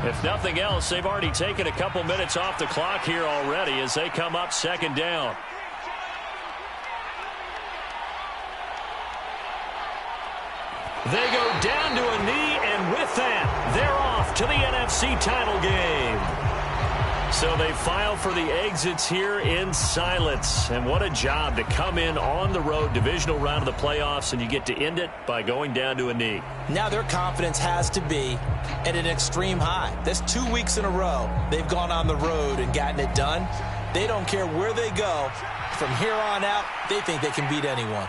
If nothing else, they've already taken a couple minutes off the clock here already as they come up 2nd down. They go down to a knee, and with that, they're off to the NFC title game. So they file for the exits here in silence. And what a job to come in on the road, divisional round of the playoffs, and you get to end it by going down to a knee. Now their confidence has to be at an extreme high. That's 2 weeks in a row they've gone on the road and gotten it done. They don't care where they go. From here on out, they think they can beat anyone.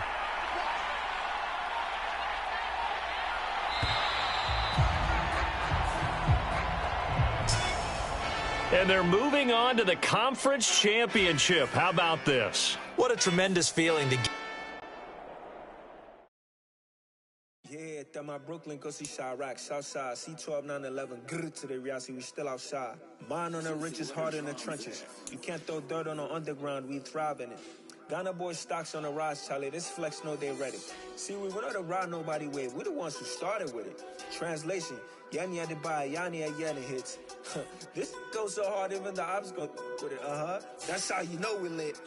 And they're moving on to the conference championship. How about this? What a tremendous feeling to get. Yeah, that my Brooklyn, go see Chirac, Southside, C12, 911, grr to the reality, we still outside. Mine on the riches, hard in the trenches. You can't throw dirt on the underground, we thrive in it. Ghana boys stocks on the rise, Charlie, this flex know they ready. See, we were not to ride nobody with, we the ones who started with it. Translation, Yanni had to buy, Yanni had Yanni hits. This goes so hard, even the ops go with it, That's how you know we lit.